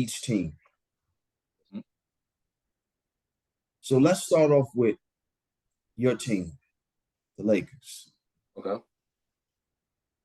each team. Mhm. So let's start off with your team, the Lakers. Okay.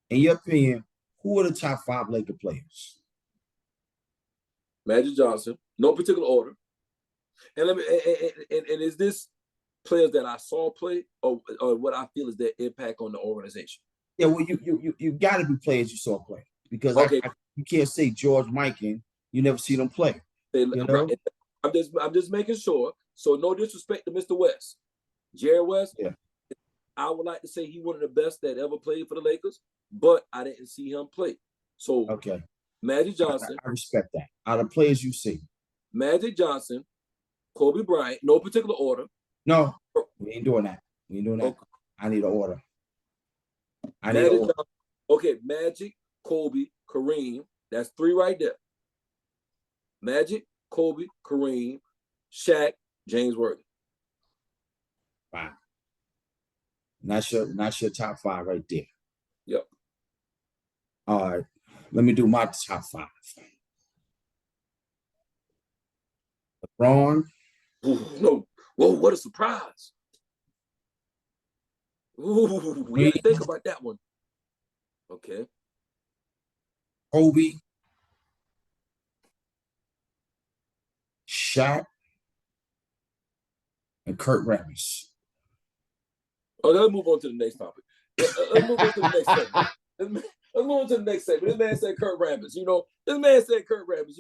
In your opinion, who are the top 5 Laker players? Magic Johnson, no particular order. And let me and is this players that I saw play or what I feel is their impact on the organization? Yeah, well, you got to be players you saw play because Okay. you can't say George Mikan. You never see them play. You know? I'm just making sure. So no disrespect to Mr. West, Jerry West. Yeah. I would like to say he one of the best that ever played for the Lakers, but I didn't see him play. So Okay, Magic Johnson, I respect that. Out of players you see, Magic Johnson, Kobe Bryant, no particular order. no, we ain't doing that. We ain't doing that. Okay. I need an order. Johnson, okay, Magic, Kobe, Kareem. That's 3 right there. Magic, Kobe, Kareem, Shaq, James Worthy. Wow. Not your top 5 right there. Yep. All right. Let me do my top 5. LeBron. Ooh, no. Whoa, what a surprise. Ooh, we got to think about that one. Okay. Kobe. Shaq. And Kurt Rambis. Oh, let's move on to the next topic. Let's move on to the next segment. Let's move on to the next segment. This man said Kurt Rambis. This man said Kurt Rambis.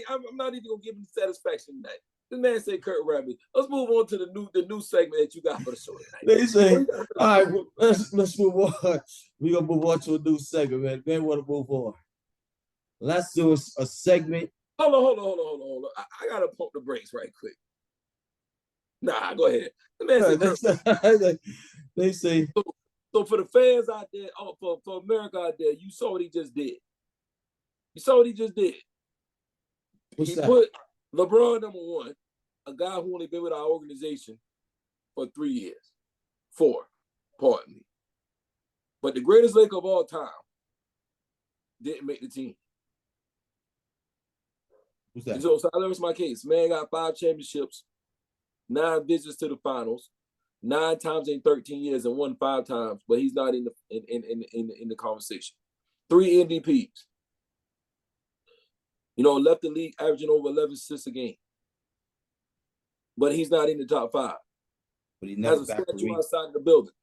I'm not even gonna give him satisfaction tonight. This man said Kurt Rambis. Let's move on to the new segment that you got for the show tonight. They say, all right, let's move on. We're gonna move on to a new segment, man. Man, want to move on. Let's do a segment. Hold on. I gotta pump the brakes right quick. Nah, go ahead. The man said they say. So for the fans out there, for America out there, you saw what he just did. You saw what he just did. What's he that? Put LeBron number 1, a guy who only been with our organization for 3 years. 4, pardon me. But the greatest Laker of all time didn't make the team. Who's that? So I learned my case. Man got 5 championships, 9 visits to the finals, 9 times in 13 years and won 5 times, but he's not in the conversation. 3 MVPs. Left the league averaging over 11 assists a game. But he's not in the top 5. But he never has a statue outside the building.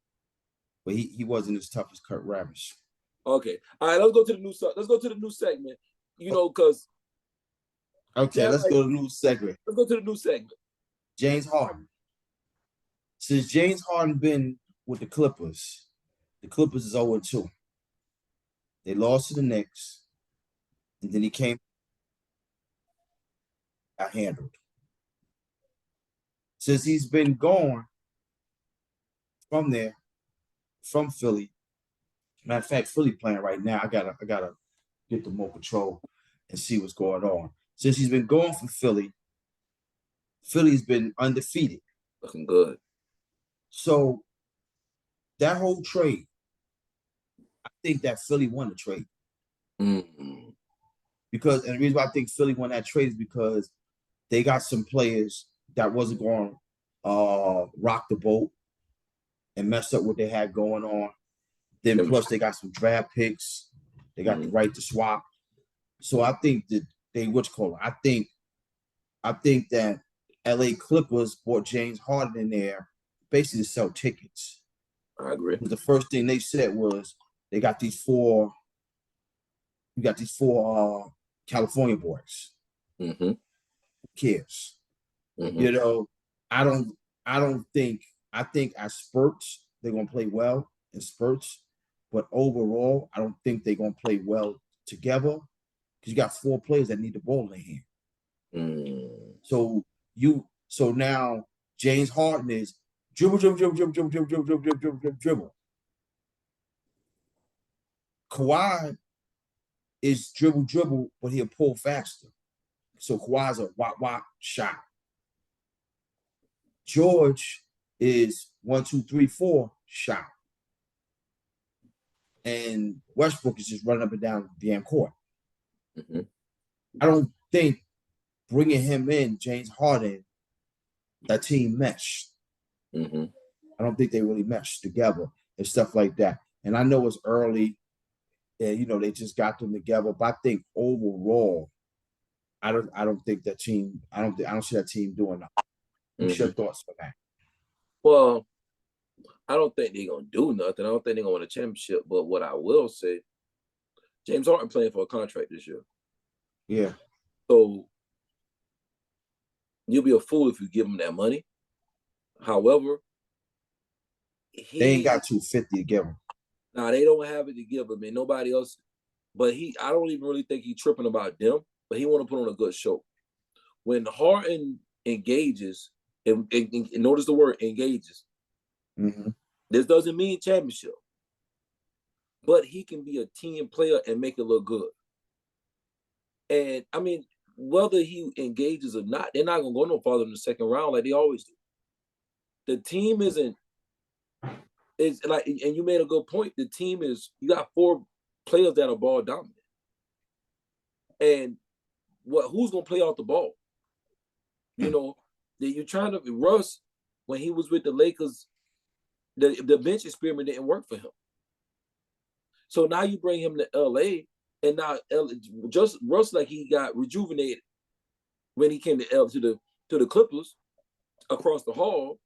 But he wasn't as tough as Kurt Rambis. Okay. All right, let's go to the new segment. Because okay, let's go to the new segment. Let's go to the new segment. James Harden. Since James Harden been with the Clippers is 0-2. They lost to the Knicks, and then he got handled. Since he's been gone from Philly. Matter of fact, Philly playing right now. I gotta get the more control and see what's going on. Since he's been gone from Philly's been undefeated. Looking good. So that whole trade, I think that Philly won the trade. Mm-hmm. And the reason why I think Philly won that trade is because they got some players that wasn't going to rock the boat and mess up what they had going on. Then plus they got some draft picks. They got the right to swap. So I think that I think that LA Clippers bought James Harden in there basically to sell tickets. I agree. The first thing they said was they got these 4 California boys. Mm-hmm. Who cares? Mm-hmm. I think at spurts they're gonna play well in spurts, but overall I don't think they're gonna play well together because you got 4 players that need the ball in their hand. So now James Harden is dribble. Kawhi is dribble, but he'll pull faster. So Kawhi's a wop shot. George is 1, 2, 3, 4 shot. And Westbrook is just running up and down the damn court. Mm-hmm. I don't think bringing him in, James Harden, that team meshed. Mm-hmm. I don't think they really meshed together and stuff like that. And I know it's early, and they just got them together. But I think overall, I don't think that team. I don't see that team doing that. What's your Mm-hmm. thoughts on that? Well, I don't think they're gonna do nothing. I don't think they're gonna win a championship. But what I will say, James Harden playing for a contract this year. Yeah. So you'll be a fool if you give him that money. However, They ain't got 250 to give him. Nah, they don't have it to give him, and nobody else. But I don't even really think he's tripping about them. But he want to put on a good show. When Harden engages, and notice the word engages. Mm-hmm. This doesn't mean championship, but he can be a team player and make it look good. And I mean, whether he engages or not, they're not gonna go no farther in the second round like they always do. The team isn't. It's like, and you made a good point. The team is, you got 4 players that are ball dominant, and who's gonna play off the ball? That you're trying to Russ, when he was with the Lakers, the bench experiment didn't work for him. So now you bring him to LA, and now just Russ, like, he got rejuvenated when he came to the Clippers across the hall,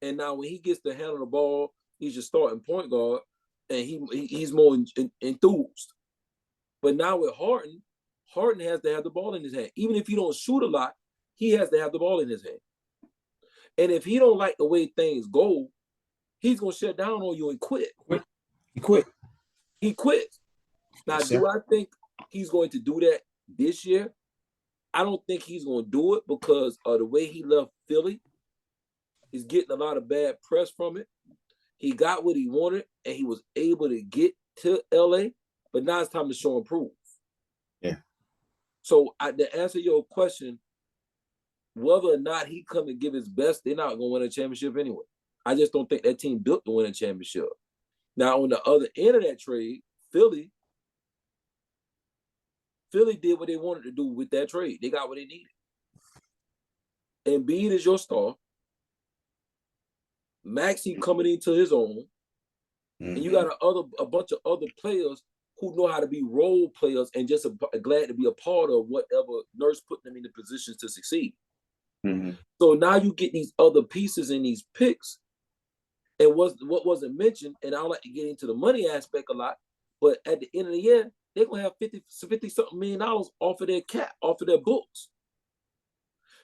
and now when he gets to handle the ball, he's just starting point guard, and he's more enthused. But now with Harden has to have the ball in his hand. Even if he don't shoot a lot, he has to have the ball in his hand. And if he don't like the way things go, he's gonna shut down on you and quit. He quit. He quits. Now, Yes, do I think he's going to do that this year? I don't think he's going to do it because of the way he left Philly. He's getting a lot of bad press from it. He got what he wanted, and he was able to get to LA, but now it's time to show and prove. Yeah. So to answer your question, whether or not he come and give his best, they're not going to win a championship anyway. I just don't think that team built to win a championship. Now, on the other end of that trade, Philly did what they wanted to do with that trade. They got what they needed. Embiid is your star. Maxey coming into his own. And you got a bunch of other players who know how to be role players and just glad to be a part of whatever Nurse put them in the positions to succeed. Mm-hmm. So now you get these other pieces in these picks. And what wasn't mentioned, and I don't like to get into the money aspect a lot, but at the end of the year, they're going to have 50 something million dollars off of their cap, off of their books.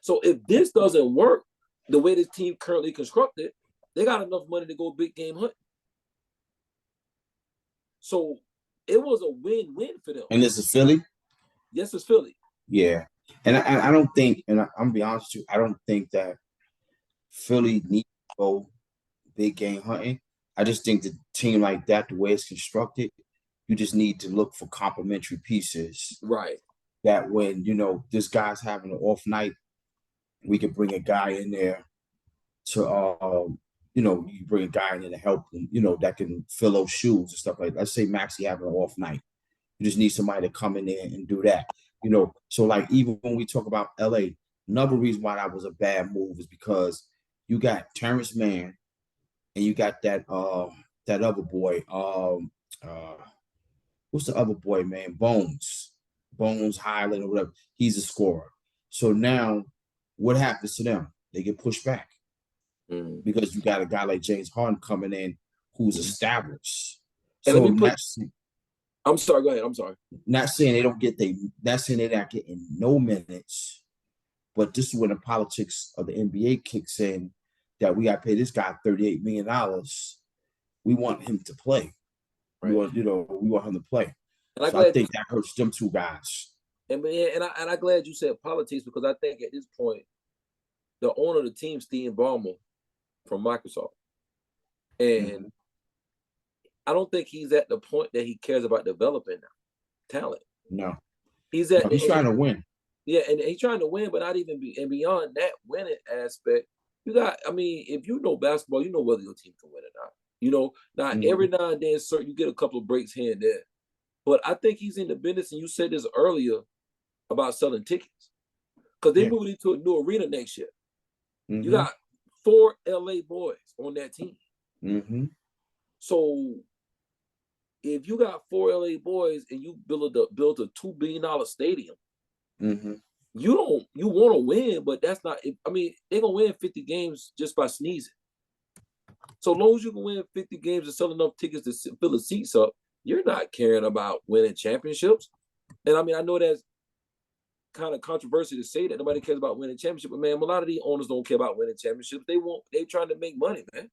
So if this doesn't work the way this team currently constructed, they got enough money to go big game hunting. So it was a win-win for them. And this is Philly? Yes, it's Philly. Yeah. And I don't think, and I'm going to be honest with you, I don't think that Philly needs to go big game hunting. I just think the team like that, the way it's constructed, you just need to look for complementary pieces. Right. That when, this guy's having an off night, we can bring a guy in there to, you bring a guy in there to help him, that can fill those shoes and stuff like that. Let's say Maxey having an off night. You just need somebody to come in there and do that. So like even when we talk about LA, another reason why that was a bad move is because you got Terrence Mann and you got that other boy, what's the other boy, man? Bones Highland or whatever. He's a scorer. So now what happens to them? They get pushed back because you got a guy like James Harden coming in who's established. And so I'm sorry, go ahead. I'm sorry. Not saying they're not getting no minutes, but this is when the politics of the NBA kicks in, that we got to pay this guy $38 million. We want him to play. Right. We want him to play. And so I think that hurts them two guys. And I'm glad you said politics, because I think at this point, the owner of the team, Steve Ballmer from Microsoft, and I don't think he's at the point that he cares about developing talent. No, he's trying to win. Yeah, and he's trying to win, but not even beyond that winning aspect. You got, if you know basketball, you know whether your team can win or not. Every now and then, sir, you get a couple of breaks here and there. But I think he's in the business, and you said this earlier about selling tickets. because they moved into a new arena next year. Mm-hmm. You got 4 LA boys on that team. Mm-hmm. So if you got 4 LA boys and you build a $2 billion stadium, mm-hmm. you want to win, but that's not. I mean, they're gonna win 50 games just by sneezing. So long as you can win 50 games and sell enough tickets to fill the seats up, you're not caring about winning championships. And I mean, I know that's kind of controversial to say that nobody cares about winning championships, but man, a lot of these owners don't care about winning championships. They're trying to make money, man.